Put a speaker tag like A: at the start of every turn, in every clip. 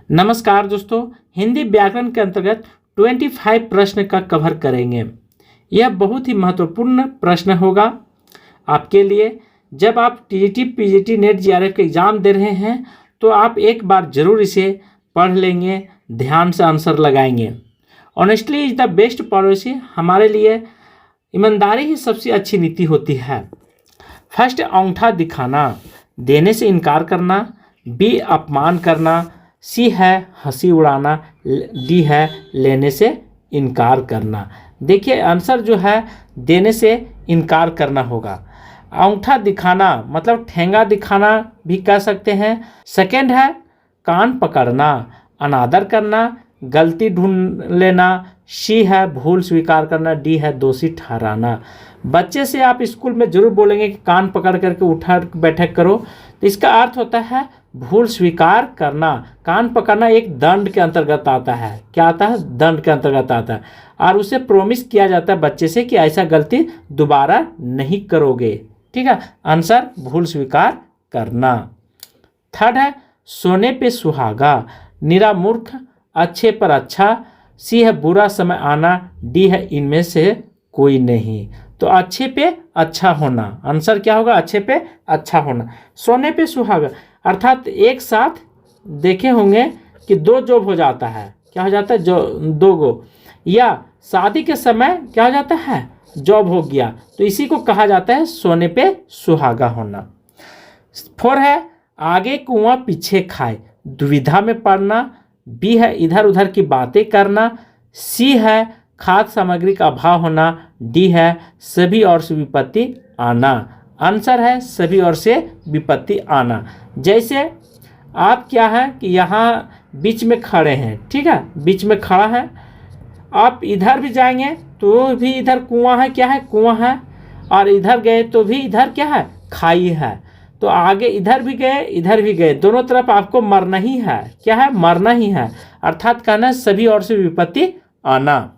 A: नमस्कार दोस्तों, हिंदी व्याकरण के अंतर्गत 25 प्रश्न का कवर करेंगे। यह बहुत ही महत्वपूर्ण प्रश्न होगा आपके लिए। जब आप टीजीटी, पीजीटी, नेट, जीआरएफ के एग्ज़ाम दे रहे हैं तो आप एक बार ज़रूर इसे पढ़ लेंगे, ध्यान से आंसर लगाएंगे। Honestly is the best policy. हमारे लिए ईमानदारी ही सबसे अच्छी नीति होती है। फर्स्ट, अंगूठा दिखाना, देने से इनकार करना। बी, अपमान करना। सी है हंसी उड़ाना। डी है लेने से इनकार करना। देखिए आंसर जो है देने से इनकार करना होगा। अंगूठा दिखाना मतलब ठेंगा दिखाना भी कह सकते हैं। सेकंड है कान पकड़ना, अनादर करना, गलती ढूंढ लेना। सी है भूल स्वीकार करना। डी है दोषी ठहराना। बच्चे से आप स्कूल में जरूर बोलेंगे कि कान पकड़ करके उठा बैठक करो, तो इसका अर्थ होता है भूल स्वीकार करना। कान पकड़ना एक दंड के अंतर्गत आता है। क्या आता है? दंड के अंतर्गत आता है, और उसे प्रोमिस किया जाता है बच्चे से कि ऐसा गलती दोबारा नहीं करोगे। ठीक है, आंसर भूल स्वीकार करना। थर्ड है सोने पे सुहागा, निरा मूर्ख, अच्छे पर अच्छा। सी है बुरा समय आना। डी है इनमें से कोई नहीं। तो अच्छे पे अच्छा होना, आंसर क्या होगा? अच्छे पे अच्छा होना। सोने पे सुहागा अर्थात एक साथ देखे होंगे कि दो जॉब हो जाता है। क्या हो जाता है? जो दो गो, या शादी के समय क्या हो जाता है? जॉब हो गया, तो इसी को कहा जाता है सोने पे सुहागा होना। फोर है आगे कुआं पीछे खाए, दुविधा में पड़ना। बी है इधर उधर की बातें करना। सी है खाद्य सामग्री का अभाव होना। डी है सभी ओर से विपत्ति आना। आंसर है सभी ओर से विपत्ति आना। जैसे आप क्या है कि यहाँ बीच में खड़े हैं, ठीक है, बीच में खड़ा है, आप इधर भी जाएंगे तो भी इधर कुआं है। क्या है? कुआं है। और इधर गए तो भी इधर क्या है? खाई है। तो आगे इधर भी गए इधर भी गए, दोनों तरफ आपको मरना ही है। क्या है? मरना ही है। अर्थात कहना है सभी ओर से विपत्ति आना।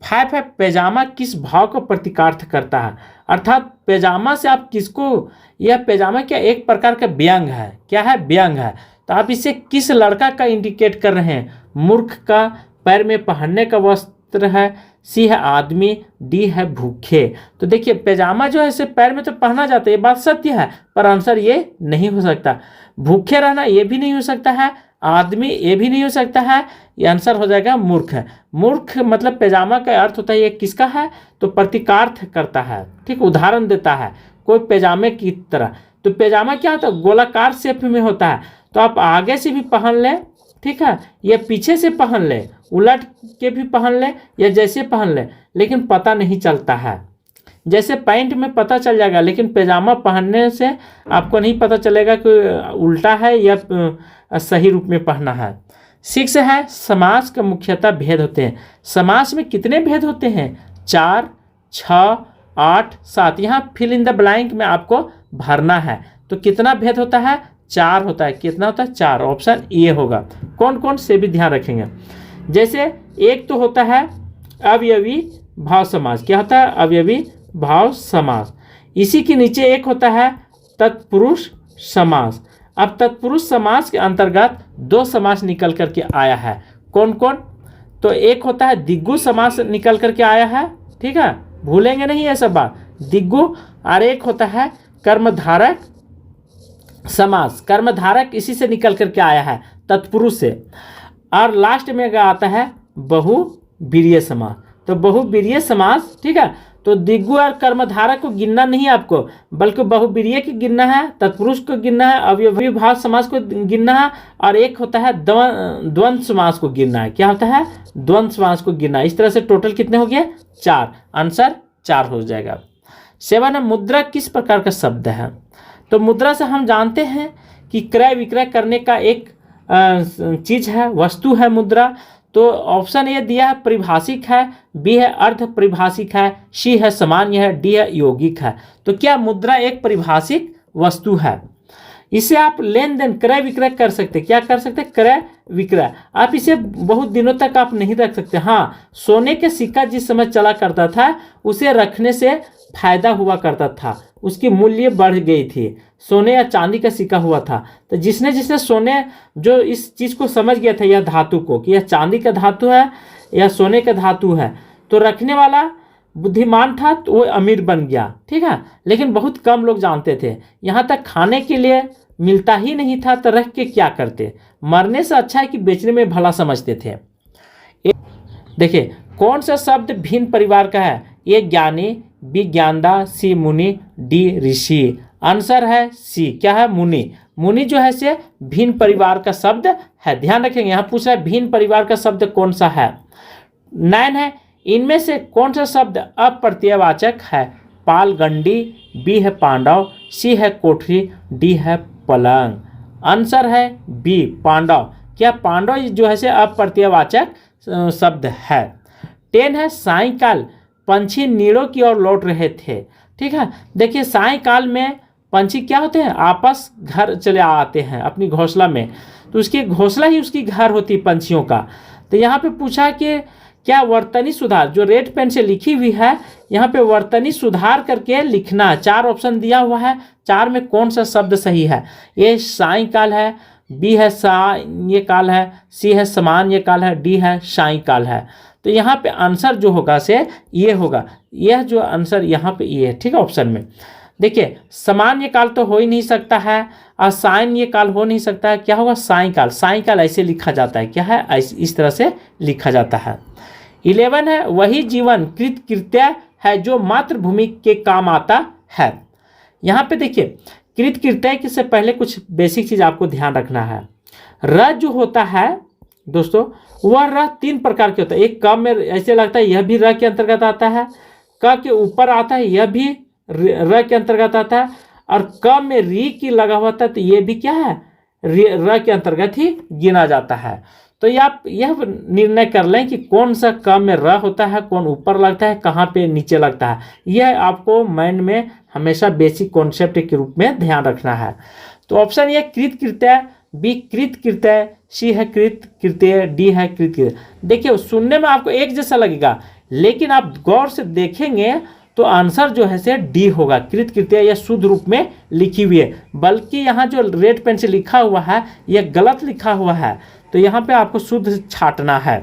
A: 5 है पैजामा किस भाव को प्रतीकार्थ करता है, अर्थात पैजामा से आप किसको, यह पैजामा क्या एक प्रकार का व्यंग है। क्या है? व्यंग है। तो आप इसे किस लड़का का इंडिकेट कर रहे हैं? मूर्ख का, पैर में पहनने का वस्त्र है। सी है आदमी। डी है भूखे। तो देखिए पैजामा जो है इसे पैर में तो पहना जाता है, ये बात सत्य है, पर आंसर ये नहीं हो सकता। भूखे रहना ये भी नहीं हो सकता है, आदमी ये भी नहीं हो सकता है। ये आंसर हो जाएगा मूर्ख है। मूर्ख मतलब पैजामा का अर्थ होता है ये किसका है? तो प्रतीकार्थ करता है। ठीक, उदाहरण देता है कोई पैजामे की तरह। तो पैजामा क्या होता है? गोलाकार शेप में होता है। तो आप आगे से भी पहन लें, ठीक है, या पीछे से पहन लें, उलट के भी पहन लें, या जैसे पहन लें, लेकिन पता नहीं चलता है। जैसे पैंट में पता चल जाएगा, लेकिन पैजामा पहनने से आपको नहीं पता चलेगा कि उल्टा है या सही रूप में पहना है। 6 है समास का मुख्यतः भेद होते हैं। समास में कितने भेद होते हैं? 4, 6, 8, 7। यहाँ फिल इन द ब्लैंक में आपको भरना है। तो कितना भेद होता है? 4 होता है। कितना होता है? 4। ऑप्शन ए होगा। कौन कौन से भी ध्यान रखेंगे। जैसे एक तो होता है अवयवी भाव समास। क्या होता है? अवयवी भाव समास। इसी के नीचे एक होता है तत्पुरुष समास। अब तत्पुरुष समास के अंतर्गत 2 समास निकल करके आया है। कौन कौन? तो एक होता है दिग्गु समास निकल करके आया है, ठीक है, भूलेंगे नहीं ये सब बात, दिग्गु। और एक होता है कर्मधारक समास। कर्मधारक इसी से निकल करके आया है, तत्पुरुष से। और लास्ट में आता है बहुवीर्य समास। तो बहुवीर्य समास, ठीक है, तो दिग्गु और कर्मधारक को गिनना नहीं आपको, बल्कि बहुवीर्य को गिनना है, तत्पुरुष को गिनना है, अवयवी भाव समास को गिनना है, और एक होता है द्वंद्व समास को गिनना है। क्या होता है? द्वंद्व समास को गिनना है। इस तरह से टोटल कितने हो गए? 4। आंसर 4 हो जाएगा। 7 है मुद्रा किस प्रकार का शब्द है। तो मुद्रा से हम जानते हैं कि क्रय विक्रय करने का एक चीज है, वस्तु है मुद्रा। तो ऑप्शन ए दिया है परिभाषिक है। बी है अर्ध परिभाषिक है। सी है सामान्य है। डी है यौगिक है। तो क्या मुद्रा एक परिभाषिक वस्तु है? इसे आप लेन देन क्रय विक्रय कर सकते, क्या कर सकते, क्रय विक्रय। आप इसे बहुत दिनों तक आप नहीं रख सकते। हाँ, सोने के सिक्का जिस समय चला करता था उसे रखने से फायदा हुआ करता था, उसकी मूल्य बढ़ गई थी। सोने या चांदी का सिक्का हुआ था तो जिसने जिसने सोने जो इस चीज़ को समझ गया था, यह धातु को कि यह चांदी का धातु है या सोने का धातु है, तो रखने वाला बुद्धिमान था तो वो अमीर बन गया। ठीक है, लेकिन बहुत कम लोग जानते थे। यहाँ तक खाने के लिए मिलता ही नहीं था तो रख के क्या करते, मरने से अच्छा है कि बेचने में भला समझते थे। देखिए कौन सा शब्द भिन्न परिवार का है, ए ज्ञानी, बी ज्ञानदा, सी मुनि, डी ऋषि। आंसर है सी, क्या है, मुनि। मुनि जो है से भिन्न परिवार का शब्द है। ध्यान रखेंगे, यहाँ पूछ रहा है भिन्न परिवार का शब्द कौन सा है। 9 है, इनमें से कौन सा शब्द अप्रत्ययवाचक है, पालगंडी, बी है पांडव, सी है कोठरी, डी है पलंग। आंसर है बी, पांडव। क्या पांडव जो है से अप्रत्ययवाचक शब्द है। 10 है, सायंकाल पंछी नीड़ों की ओर लौट रहे थे। ठीक है, देखिए सायंकाल में पंछी क्या होते हैं, आपस घर चले आते हैं अपनी घोंसला में, तो उसकी घोंसला ही उसकी घर होती है पंछियों का। तो यहाँ पे पूछा कि क्या वर्तनी सुधार, जो रेड पेन से लिखी हुई है यहाँ पे वर्तनी सुधार करके लिखना है। 4 ऑप्शन दिया हुआ है, 4 में कौन सा शब्द सही है। ए सायंकाल है, बी है साय काल है, सी है सामान्य काल है, डी है सायंकाल है। तो यहाँ पे आंसर जो होगा से ये होगा, यह जो आंसर यहाँ पे ये है। ठीक है, ऑप्शन में देखिए सामान्य काल तो हो ही नहीं सकता है और सायन्य काल हो नहीं सकता है, क्या होगा, सायंकाल। सायंकाल ऐसे लिखा जाता है, क्या है, इस तरह से लिखा जाता है। 11 है, वही जीवन कृत कृत्य है जो मातृभूमि के काम आता है। यहाँ पे देखिए कृत कृत्य से पहले कुछ बेसिक चीज आपको ध्यान रखना है। र जो होता है दोस्तों वह र 3 प्रकार के होता है। एक क में ऐसे लगता है यह भी र के अंतर्गत आता है, क के ऊपर आता है यह भी र के अंतर्गत आता है, और क में री की लगा हुआ था तो ये भी क्या है, र के अंतर्गत ही गिना जाता है। तो ये आप यह निर्णय कर लें कि कौन सा क में र होता है, कौन ऊपर लगता है, कहाँ पे नीचे लगता है। यह आपको माइंड में हमेशा बेसिक कॉन्सेप्ट के रूप में ध्यान रखना है। तो ऑप्शन ये कृत कृत्य, बी कृत कृत्य, सी है कृत कृत्य, डी है कृत कृत्य। देखिए सुनने में आपको एक जैसा लगेगा, लेकिन आप गौर से देखेंगे तो आंसर जो है से डी होगा, कृत कृत्य। यह शुद्ध रूप में लिखी हुई है, बल्कि यहाँ जो रेड पेन से लिखा हुआ है यह गलत लिखा हुआ है, तो यहाँ पे आपको शुद्ध छाटना है।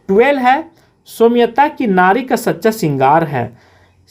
A: 12 है, सौम्यता की नारी का सच्चा श्रृंगार है।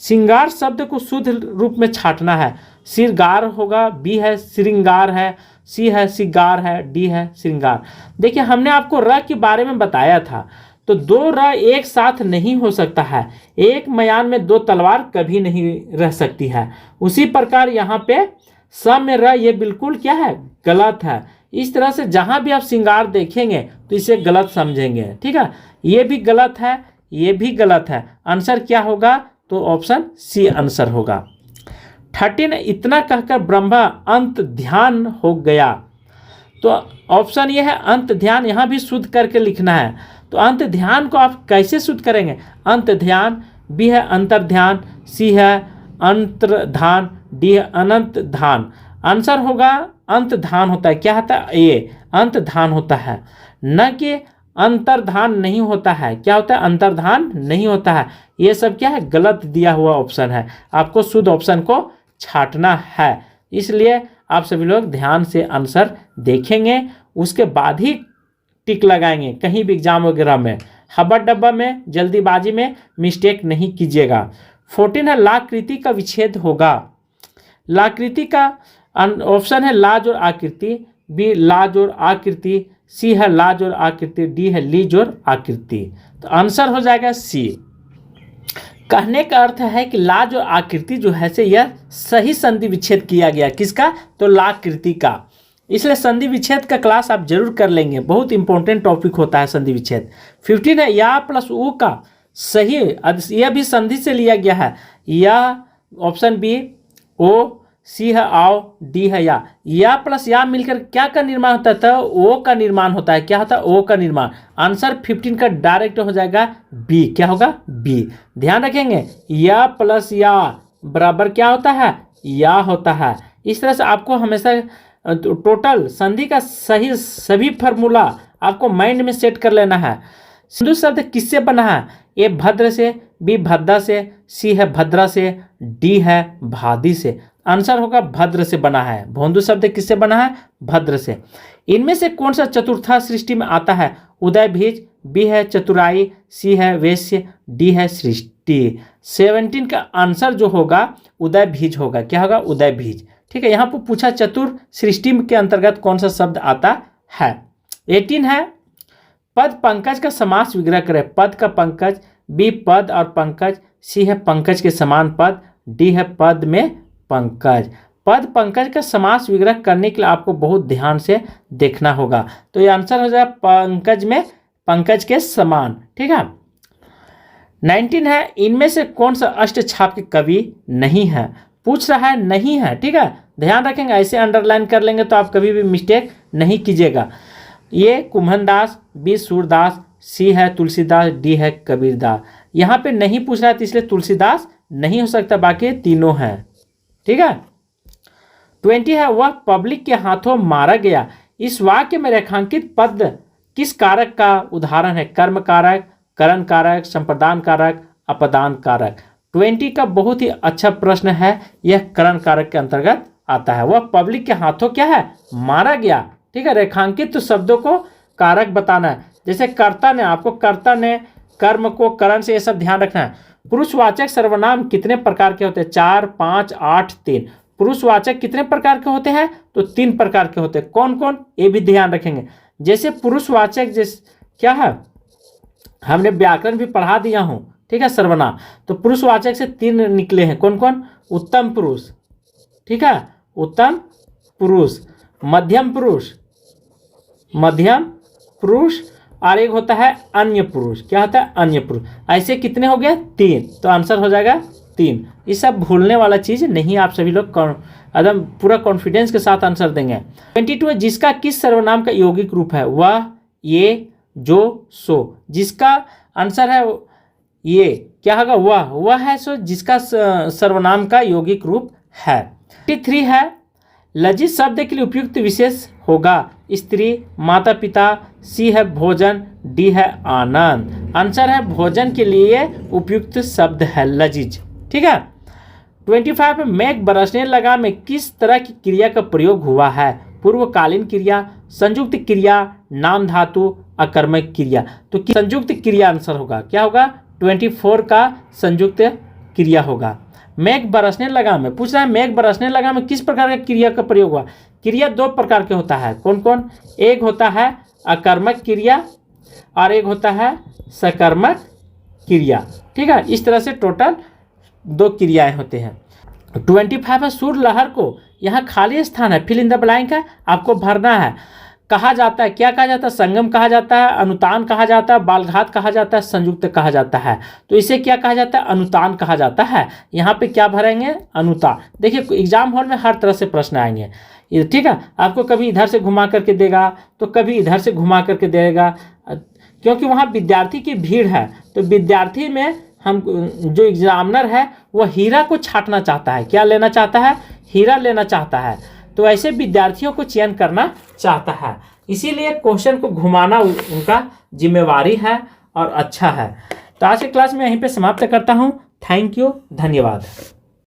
A: श्रृंगार शब्द को शुद्ध रूप में छाटना है। श्रृंगार होगा, बी है श्रृंगार है, सी है श्रृंगार है, डी है श्रृंगार। देखिए हमने आपको र के बारे में बताया था, तो 2 र एक साथ नहीं हो सकता है। एक मयान में 2 तलवार कभी नहीं रह सकती है। उसी प्रकार यहाँ पे स में र ये बिल्कुल क्या है, गलत है। इस तरह से जहां भी आप श्रृंगार देखेंगे तो इसे गलत समझेंगे। ठीक है, ये भी गलत है, ये भी गलत है। आंसर क्या होगा, तो ऑप्शन सी आंसर होगा। 13 इतना कहकर ब्रह्मा अंत ध्यान हो गया। तो ऑप्शन ये है अंत ध्यान, यहाँ भी शुद्ध करके लिखना है। तो अंत ध्यान को आप कैसे शुद्ध करेंगे, अंत ध्यान, बी है अंतर्ध्यान, सी है अंतर्धान, डी है अनंत धान। आंसर होगा अंतधान होता है। क्या होता है, ये अंतधान होता है, न कि अंतर्धान नहीं होता है। क्या होता है, अंतर्धान नहीं होता है। ये सब क्या है, गलत दिया हुआ ऑप्शन है। आपको शुद्ध ऑप्शन को छाटना है, इसलिए आप सभी लोग ध्यान से आंसर देखेंगे, उसके बाद ही टिक लगाएंगे। कहीं भी एग्जाम वगैरह में हवा डब्बा में जल्दीबाजी में मिस्टेक नहीं कीजिएगा। 14 है, लाकृति का विच्छेद होगा। लाकृति का ऑप्शन है लाज और आकृति, बी लाज और आकृति, सी है लाज और आकृति, डी है लीज और आकृति। तो आंसर हो जाएगा सी। कहने का अर्थ है कि लाज और आकृति जो है से यह सही संधि विच्छेद किया गया, किसका, तो लाकृति का। इसलिए संधि विच्छेद का क्लास आप जरूर कर लेंगे, बहुत इंपॉर्टेंट टॉपिक होता है संधि विच्छेद। 15 है, या प्लस ऊ का सही, यह भी संधि से लिया गया है। या ऑप्शन बी ओ, सी है आओ, डी है या प्लस या मिलकर क्या का निर्माण होता है, तो ओ का निर्माण होता है। क्या होता है, ओ का निर्माण। आंसर 15 का डायरेक्ट हो जाएगा बी। क्या होगा, बी। ध्यान रखेंगे, या प्लस या बराबर क्या होता है, या होता है। इस तरह से आपको हमेशा टोटल संधि का सही सभी फार्मूला आपको माइंड में सेट कर लेना है। सिंधु शब्द किससे बना है? ए भद्र से, बी भद्दा से, सी है भद्रा से, डी है भादी से। आंसर होगा भद्र से बना है। भोंदू शब्द किससे बना है? भद्र से। इनमें से कौन सा चतुर्था सृष्टि में आता है? उदय बीज, बी है चतुराई, सी है वेश्य, डी है सृष्टि। 17 का आंसर जो होगा उदय बीज होगा। क्या होगा? उदय बीज। ठीक है, यहाँ पर पूछा चतुर सृष्टि के अंतर्गत कौन सा शब्द आता है। 18 है पद पंकज का समास विग्रह करें। पद का पंकज, बी पद और पंकज, सी है पंकज के समान पद, डी है पद में पंकज। पद पंकज का समास विग्रह करने के लिए आपको बहुत ध्यान से देखना होगा। तो ये आंसर हो जाए पंकज में पंकज के समान। ठीक है। 19 है इनमें से कौन सा अष्टछाप के कवि नहीं है? पूछ रहा है नहीं है। ठीक है, ध्यान रखेंगे, ऐसे अंडरलाइन कर लेंगे तो आप कभी भी मिस्टेक नहीं कीजिएगा। ये कुम्भनदास, बी सूरदास, सी है तुलसीदास, डी है कबीरदास। यहाँ पे नहीं पूछ रहा है तो इसलिए तुलसीदास नहीं हो सकता, बाकी तीनों हैं। ठीक है। 20 है वह पब्लिक के हाथों मारा गया। इस वाक्य में रेखांकित पद किस कारक का उदाहरण है? कर्म कारक, करण कारक, संप्रदान कारक, अपदान कारक। 20 का बहुत ही अच्छा प्रश्न है, यह करण कारक के अंतर्गत आता है। वह पब्लिक के हाथों क्या है? मारा गया। ठीक है, रेखांकित शब्दों को कारक बताना है। जैसे कर्ता ने, आपको कर्ता ने, कर्म को, करण से, ये सब ध्यान रखना है। पुरुषवाचक सर्वनाम कितने प्रकार के होते हैं? 4, 5, 8, 3। पुरुषवाचक कितने प्रकार के होते हैं? तो 3 प्रकार के होते हैं। कौन कौन? ये भी ध्यान रखेंगे। जैसे पुरुषवाचक क्या है, हमने व्याकरण भी पढ़ा दिया हूं। ठीक है, सर्वनाम। तो पुरुषवाचक से 3 निकले हैं। कौन कौन? उत्तम पुरुष, ठीक है, उत्तम पुरुष, मध्यम पुरुष, मध्यम पुरुष, और एक होता है अन्य पुरुष। क्या होता है? अन्य पुरुष। ऐसे कितने हो गए? 3। तो आंसर हो जाएगा 3। ये सब भूलने वाला चीज नहीं, आप सभी लोग एकदम पूरा कॉन्फिडेंस के साथ आंसर देंगे। 22 है जिसका किस सर्वनाम का यौगिक रूप है? वह, ये, जो, सो। जिसका आंसर है ये, क्या होगा? वह है सो, जिसका सर्वनाम का यौगिक रूप है। 23 है लज्जित शब्द के लिए उपयुक्त विशेष होगा। स्त्री, माता पिता, सी है भोजन, डी है आनंद। आंसर है भोजन के लिए उपयुक्त शब्द है लजीज। ठीक है। 25 में मेघ बरसने लगा में किस तरह की क्रिया का प्रयोग हुआ है? पूर्वकालीन क्रिया, संयुक्त क्रिया, नाम धातु, अकर्मक क्रिया। तो संयुक्त क्रिया आंसर होगा। क्या होगा? 24 का संयुक्त क्रिया होगा। मेघ बरसने लगा में पूछ रहा है, मेघ बरसने लगा में किस प्रकार का क्रिया का प्रयोग हुआ? क्रिया 2 प्रकार के होता है। कौन कौन? एक होता है अकर्मक क्रिया और एक होता है सकर्मक क्रिया। ठीक है, इस तरह से टोटल 2 क्रियाएं होते हैं। 25 है सूर्य लहर को, यहाँ खाली स्थान है, फिल इन द ब्लैंक है, आपको भरना है। कहा जाता है, क्या कहा जाता है? संगम कहा जाता है, अनुतान कहा जाता है, बालघात कहा जाता है, संयुक्त कहा जाता है। तो इसे क्या कहा जाता है? अनुतान कहा जाता है। यहाँ पे क्या भरेंगे? अनुतान। देखिए एग्जाम हॉल में हर तरह से प्रश्न आएंगे। ठीक है, आपको कभी इधर से घुमा करके देगा तो कभी इधर से घुमा करके देगा, क्योंकि वहाँ विद्यार्थी की भीड़ है। तो विद्यार्थी में हम जो एग्जामिनर है वह हीरा को छांटना चाहता है। क्या लेना चाहता है? हीरा लेना चाहता है। तो ऐसे विद्यार्थियों को चयन करना चाहता है, इसीलिए क्वेश्चन को घुमाना उनका जिम्मेवारी है और अच्छा है। तो आज की क्लास में यहीं पे समाप्त करता हूँ। थैंक यू, धन्यवाद।